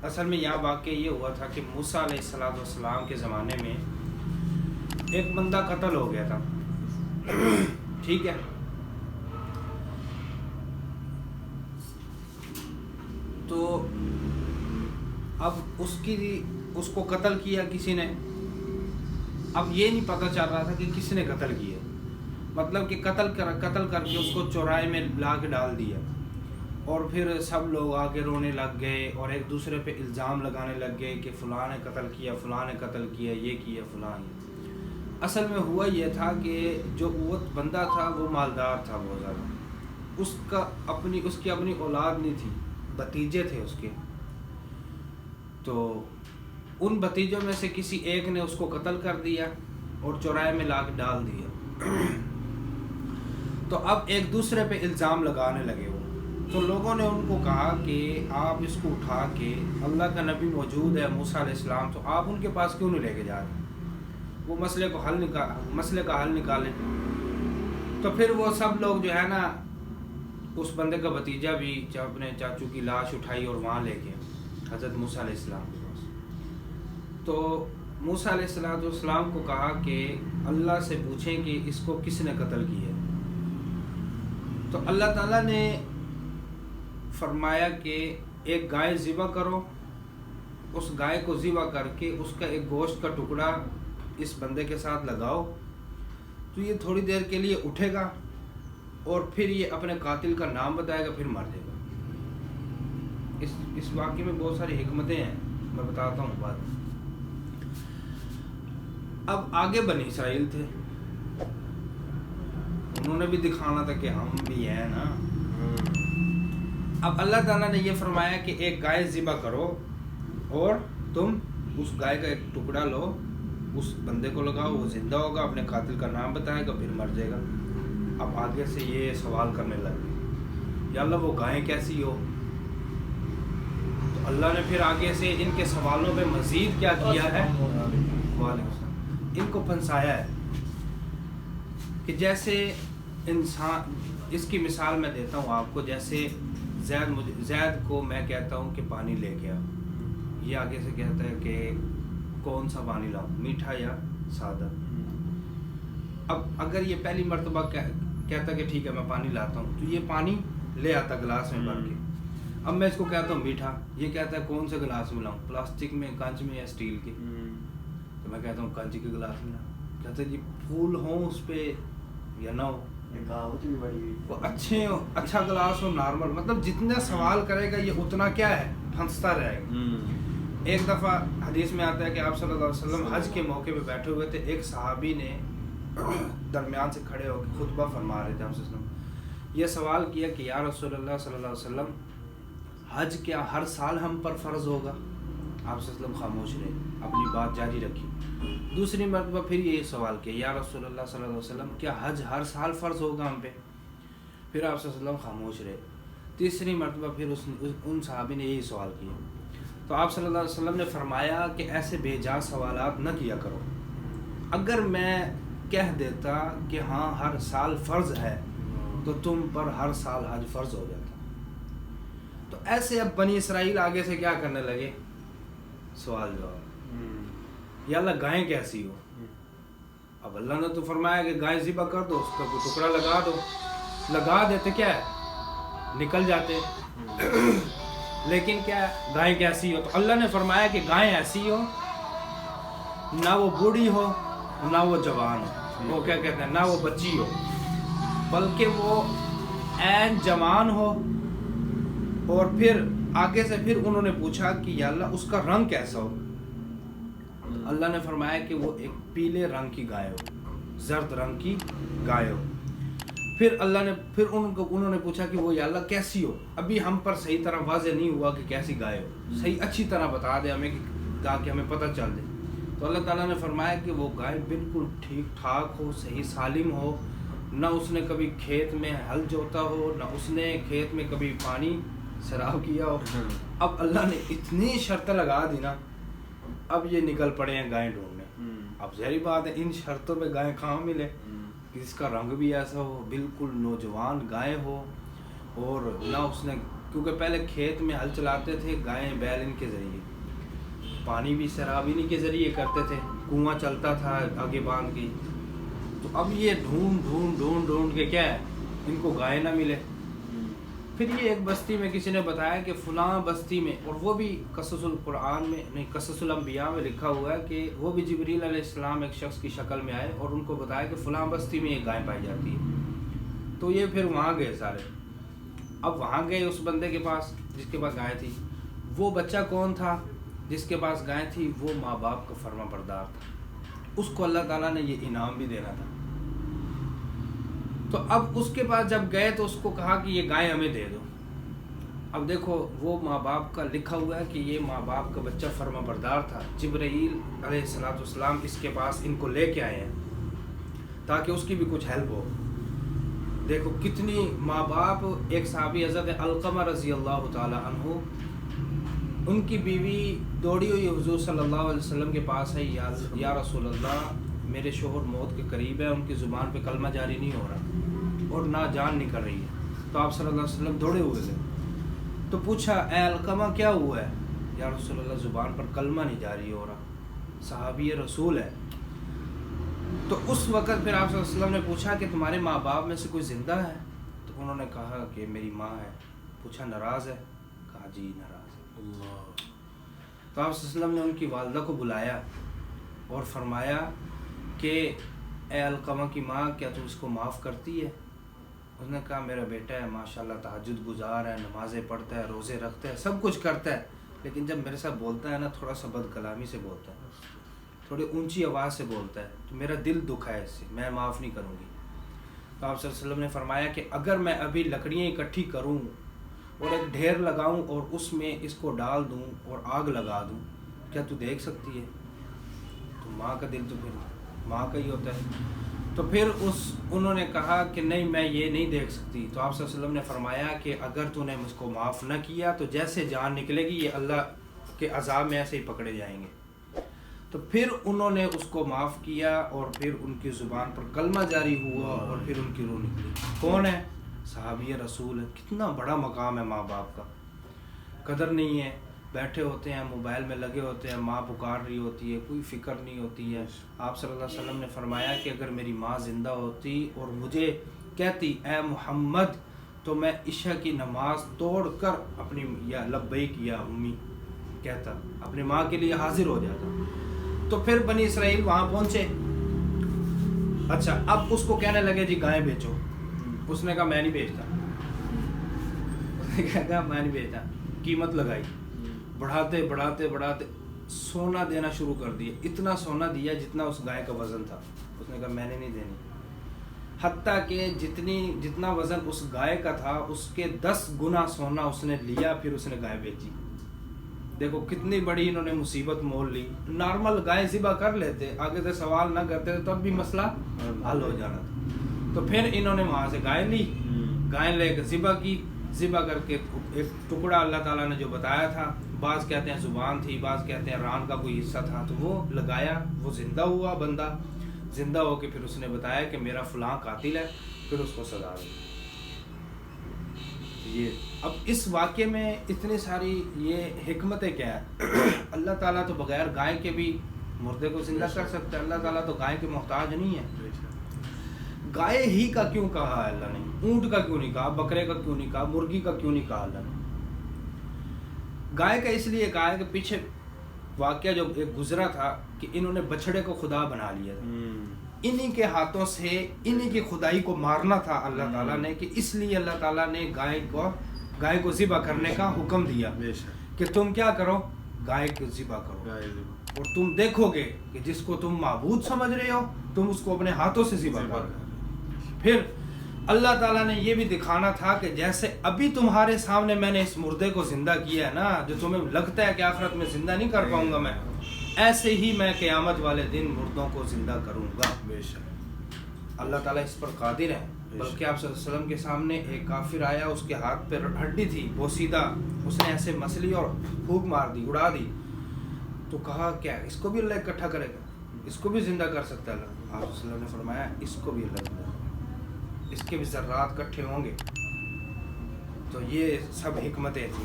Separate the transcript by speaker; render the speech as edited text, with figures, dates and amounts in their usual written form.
Speaker 1: اصل میں یہاں واقعہ یہ ہوا تھا کہ موسیٰ علیہ السلام کے زمانے میں ایک بندہ قتل ہو گیا تھا. ٹھیک ہے. تو اب اس کو قتل کیا کسی نے. اب یہ نہیں پتہ چل رہا تھا کہ کس نے قتل کیا، مطلب کہ قتل کر کے اس کو چوراہے میں لا کے ڈال دیا. اور پھر سب لوگ آگے رونے لگ گئے اور ایک دوسرے پہ الزام لگانے لگ گئے کہ فلاں نے قتل کیا، فلاں نے قتل کیا، یہ کیا فلاں. اصل میں ہوا یہ تھا کہ جو وہ بندہ تھا وہ مالدار تھا بہت زیادہ. اس کی اپنی اولاد نہیں تھی، بھتیجے تھے اس کے. تو ان بھتیجوں میں سے کسی ایک نے اس کو قتل کر دیا اور چوراہے میں لا کے ڈال دیا. تو اب ایک دوسرے پہ الزام لگانے لگے وہ. تو لوگوں نے ان کو کہا کہ آپ اس کو اٹھا کے، اللہ کا نبی موجود ہے موسیٰ علیہ السلام، تو آپ ان کے پاس کیوں نہیں لے کے جا رہے، وہ مسئلے کا حل نکالیں. تو پھر وہ سب لوگ جو ہے نا، اس بندے کا بھتیجا بھی اپنے چاچو کی لاش اٹھائی اور وہاں لے گئے حضرت موسیٰ علیہ السلام کے پاس. تو موسیٰ علیہ السلام کو کہا کہ اللہ سے پوچھیں کہ اس کو کس نے قتل کیا. تو اللہ تعالیٰ نے فرمایا کہ ایک گائے ذبح کرو، اس گائے کو ذبح کر کے اس کا ایک گوشت کا ٹکڑا اس بندے کے ساتھ لگاؤ، تو یہ تھوڑی دیر کے لیے اٹھے گا اور پھر یہ اپنے قاتل کا نام بتائے گا، پھر مر جائے گا. اس واقعے میں بہت ساری حکمتیں ہیں، میں بتاتا ہوں بعد میں. اب آگے بنی اسرائیل تھے، انہوں نے بھی دکھانا تھا کہ ہم بھی ہیں نا. اب اللہ تعالیٰ نے یہ فرمایا کہ ایک گائے ذبح کرو اور تم اس گائے کا ایک ٹکڑا لو، اس بندے کو لگاؤ، وہ زندہ ہوگا، اپنے قاتل کا نام بتائے گا، پھر مر جائے گا. اب آگے سے یہ سوال کرنے لگے، یا اللہ وہ گائیں کیسی ہو. تو اللہ نے پھر آگے سے ان کے سوالوں پہ مزید کیا کیا ہے، ان کو پھنسایا ہے. کہ جیسے انسان، اس کی مثال میں دیتا ہوں آپ کو. جیسے زید کو میں کہتا ہوں کہ پانی لے کے آ، یہ آگے سے کہتا ہے کہ کون سا پانی لاؤں، میٹھا یا سادہ. اب اگر یہ پہلی مرتبہ کہتا کہ ٹھیک ہے میں پانی لاتا ہوں، تو یہ پانی لے آتا گلاس میں بھر کے. اب میں اس کو کہتا ہوں میٹھا، یہ کہتا ہے کون سے گلاس میں لاؤں، پلاسٹک میں، کانچ میں یا اسٹیل کے. تو میں کہتا ہوں کانچ کے گلاس میں لاؤں. کہتا ہے جی پھول ہوں اس پہ یا نہ ہو، وہ اچھے ہو، اچھا گلاس ہو، نارمل. مطلب جتنا سوال کرے گا یہ اتنا کیا ہے، پھنستا رہے گا. ایک دفعہ حدیث میں آتا ہے کہ آپ صلی اللہ علیہ وسلم حج کے موقع پہ بیٹھے ہوئے تھے. ایک صحابی نے درمیان سے کھڑے ہو کے خطبہ فرما رہے تھے. آپ صلی اللہ علیہ وسلم یہ سوال کیا کہ یا رسول اللہ صلی اللہ علیہ وسلم، حج کیا ہر سال ہم پر فرض ہوگا؟ آپ صلی اللہ علیہ وسلم خاموش رہے، اپنی بات جاری رکھی. دوسری مرتبہ پھر یہ سوال کیا، یا رسول اللہ صلی اللہ علیہ وسلم کیا حج ہر سال فرض ہوگا ہم پہ؟ پھر آپ صلی اللہ علیہ وسلم خاموش رہے. تیسری مرتبہ پھر ان صحابی نے یہی سوال کیا. تو آپ صلی اللہ علیہ وسلم نے فرمایا کہ ایسے بے جا سوالات نہ کیا کرو. اگر میں کہہ دیتا کہ ہاں ہر سال فرض ہے تو تم پر ہر سال حج فرض ہو جاتا. تو ایسے اب بنی اسرائیل آگے سے کیا کرنے لگے، سوال جواب. یا اللہ گائیں کیسی ہو؟ اب اللہ نے تو فرمایا کہ گائے ذبح کر دو، اس کا کوئی ٹکڑا لگا دو. لگا دیتے کیا ہے، نکل جاتے. لیکن کیا گائیں کیسی ہو؟ تو اللہ نے فرمایا کہ گائیں ایسی ہو، نہ وہ بوڑھی ہو نہ وہ جوان ہو، وہ کیا کہتے ہیں، نہ وہ بچی ہو، بلکہ وہ عین جوان ہو. اور پھر آگے سے پھر انہوں نے پوچھا کہ یا اللہ اس کا رنگ کیسا ہو؟ اللہ نے فرمایا کہ وہ ایک پیلے رنگ کی گائے ہو، زرد رنگ کی گائے ہو. پھر اللہ نے انہوں نے پوچھا کہ وہ یا اللہ کیسی ہو؟ ابھی ہم پر صحیح طرح واضح نہیں ہوا کہ کیسی گائے ہو، صحیح اچھی طرح بتا دے ہمیں تاکہ ہمیں پتہ چل دے. تو اللہ تعالیٰ نے فرمایا کہ وہ گائے بالکل ٹھیک ٹھاک ہو، صحیح سالم ہو، نہ اس نے کبھی کھیت میں ہل جوتا ہو، نہ اس نے کھیت میں کبھی پانی سراغ کیا ہو. اب اللہ نے اتنی شرط لگا دی نا، اب یہ نکل پڑے ہیں گائیں ڈھونڈنے. اب ظاہری بات ہے ان شرطوں پہ گائیں کہاں ملے، جس کا رنگ بھی ایسا ہو، بالکل نوجوان گائے ہو، اور نہ اس نے کیونکہ پہلے کھیت میں ہل چلاتے تھے گائیں بیل ان کے ذریعے، پانی بھی سیراب انہی کے ذریعے کرتے تھے، کنواں چلتا تھا آگے باندھ کے. تو اب یہ ڈھونڈ کے کیا ہے ان کو گائے نہ ملے. پھر یہ ایک بستی میں کسی نے بتایا کہ فلاں بستی میں، اور وہ بھی قصص القرآن میں نہیں قصص الانبیاء میں لکھا ہوا ہے کہ وہ بھی جبریل علیہ السلام ایک شخص کی شکل میں آئے اور ان کو بتایا کہ فلاں بستی میں ایک گائے پائی جاتی ہے. تو یہ پھر وہاں گئے سارے. اب وہاں گئے اس بندے کے پاس جس کے پاس گائے تھی. وہ بچہ کون تھا جس کے پاس گائے تھی؟ وہ ماں باپ کا فرما بردار تھا. اس کو اللہ تعالیٰ نے یہ انعام بھی دینا تھا. تو اب اس کے پاس جب گئے تو اس کو کہا کہ یہ گائے ہمیں دے دو. اب دیکھو وہ ماں باپ کا لکھا ہوا ہے کہ یہ ماں باپ کا بچہ فرما بردار تھا. جبرائیل علیہ السلام اس کے پاس ان کو لے کے آئے ہیں تاکہ اس کی بھی کچھ ہیلپ ہو. دیکھو کتنی ماں باپ. ایک صحابی حضرت علقمہ رضی اللہ تعالی عنہ، ان کی بیوی دوڑی ہوئی حضور صلی اللہ علیہ وسلم کے پاس ہے، یا رسول اللہ میرے شوہر موت کے قریب ہے، ان کی زبان پہ کلمہ جاری نہیں ہو رہا اور نہ جان نکل رہی ہے. تو آپ صلی اللہ علیہ وسلم دوڑے ہوئے تھے. تو پوچھا اے علقمہ کیا ہوا ہے؟ یا رسول اللہ زبان پر کلمہ نہیں جاری ہو رہا. صحابی رسول ہے. تو اس وقت پھر آپ صلی اللہ علیہ وسلم نے پوچھا کہ تمہارے ماں باپ میں سے کوئی زندہ ہے؟ تو انہوں نے کہا کہ میری ماں ہے. پوچھا ناراض ہے؟ کہا جی ناراض ہے. تو آپ صلی اللہ علیہ وسلم نے ان کی والدہ کو بلایا اور فرمایا کہ اے علقمہ کی ماں کیا تم اس کو معاف کرتی ہے؟ اس نے کہا میرا بیٹا ہے ماشاءاللہ تہجد گزار ہے، نمازیں پڑھتا ہے، روزے رکھتا ہے، سب کچھ کرتا ہے، لیکن جب میرے ساتھ بولتا ہے نا تھوڑا سا بد کلامی سے بولتا ہے، تھوڑی اونچی آواز سے بولتا ہے، تو میرا دل دکھا ہے اس سے، میں معاف نہیں کروں گی. تو آپ صلی اللہ علیہ وسلم نے فرمایا کہ اگر میں ابھی لکڑیاں اکٹھی کروں اور ایک ڈھیر لگاؤں اور اس میں اس کو ڈال دوں اور آگ لگا دوں، کیا تو دیکھ سکتی ہے؟ تو ماں کا دل تو پھر ماں کا ہی ہوتا ہے. تو پھر انہوں نے کہا کہ نہیں میں یہ نہیں دیکھ سکتی. تو آپ صلی اللہ علیہ وسلم نے فرمایا کہ اگر تو نے مجھ کو معاف نہ کیا تو جیسے جان نکلے گی یہ اللہ کے عذاب میں ایسے ہی پکڑے جائیں گے. تو پھر انہوں نے اس کو معاف کیا اور پھر ان کی زبان پر کلمہ جاری ہوا اور پھر ان کی روح نکلی. کون ہے؟ صحابی رسول ہے. کتنا بڑا مقام ہے ماں باپ کا. قدر نہیں ہے، بیٹھے ہوتے ہیں موبائل میں لگے ہوتے ہیں، ماں پکار رہی ہوتی ہے، کوئی فکر نہیں ہوتی ہے. آپ صلی اللہ علیہ وسلم نے فرمایا کہ اگر میری ماں زندہ ہوتی اور مجھے کہتی اے محمد، تو میں عشاء کی نماز توڑ کر اپنی یا لبیک یا امی کہتا، اپنی ماں کے لیے حاضر ہو جاتا. تو پھر بنی اسرائیل وہاں پہنچے. اچھا اب اس کو کہنے لگے جی گائے بیچو. اس نے کہا میں نہیں بیچتا. میں نہیں بیچتا. قیمت لگائی، بڑھاتے سونا دینا شروع کر دیا. اتنا سونا دیا جتنا اس گائے کا وزن تھا. اس نے کہا میں نے نہیں دینی. حتیٰ کہ جتنا وزن اس گائے کا تھا اس کے 10 گنا سونا اس نے لیا. پھر اس نے گائے بیچی. دیکھو کتنی بڑی انہوں نے مصیبت مول لی. نارمل گائے ذبح کر لیتے، آگے سے سوال نہ کرتے تب بھی مسئلہ حل ہو جانا تھا. تو پھر انہوں نے وہاں سے گائے لی، گائے لے کے ذبح کی. ذبح کر کے ایک ٹکڑا اللہ تعالیٰ نے جو بتایا تھا، بعض کہتے ہیں زبان تھی، بعض کہتے ہیں ران کا کوئی حصہ تھا، تو وہ لگایا. وہ زندہ ہوا بندہ. زندہ ہو کے پھر اس نے بتایا کہ میرا فلاں قاتل ہے. پھر اس کو سزا دی. اب اس واقعے میں اتنی ساری یہ حکمتیں کیا ہے. اللہ تعالیٰ تو بغیر گائے کے بھی مردے کو زندہ کر سکتا ہے. اللہ تعالیٰ تو گائے کے محتاج نہیں ہے. گائے ہی کا کیوں کہا ہے اللہ نے؟ اونٹ کا کیوں نہیں کہا؟ بکرے کا کیوں نہیں کہا؟ مرغی کا کیوں نہیں کہا اللہ نے؟ گائے کا اس لیے کہا ہے کہ پیچھے واقعہ جو ایک گزرا تھا کہ انہوں نے بچھڑے کو خدا بنا لیا تھا. انہی کے ہاتھوں سے انہی کی خدائی کو مارنا تھا اللہ تعالیٰ نے، کہ اس لیے اللہ تعالیٰ نے گائے کو ذبح کرنے کا حکم دیا کہ تم کیا کرو، گائے کو ذبح کرو. اور تم دیکھو گے کہ جس کو تم معبود سمجھ رہے ہو تم اس کو اپنے ہاتھوں سے ذبح کرو. پھر اللہ تعالیٰ نے یہ بھی دکھانا تھا کہ جیسے ابھی تمہارے سامنے میں نے اس مردے کو زندہ کیا ہے نا، جو تمہیں لگتا ہے کہ آخرت میں زندہ نہیں کر پاؤں گا میں، ایسے ہی میں قیامت والے دن مردوں کو زندہ کروں گا. اللہ تعالیٰ اس پر قادر ہے. بلکہ آپ صلی اللہ علیہ وسلم کے سامنے ایک کافر آیا، اس کے ہاتھ پہ ہڈی تھی بوسیدہ، اس نے ایسے مسلی اور پھونک مار دی، اڑا دی. تو کہا کیا اس کو بھی اللہ اکٹھا کرے گا، اس کو بھی زندہ کر سکتا ہے اللہ. آپ صلی اللہ علیہ وسلم نے فرمایا اس کو بھی اللہ زندہ، اس کے بھی ذرات اکٹھے ہوں گے. تو یہ سب حکمتیں تھیں.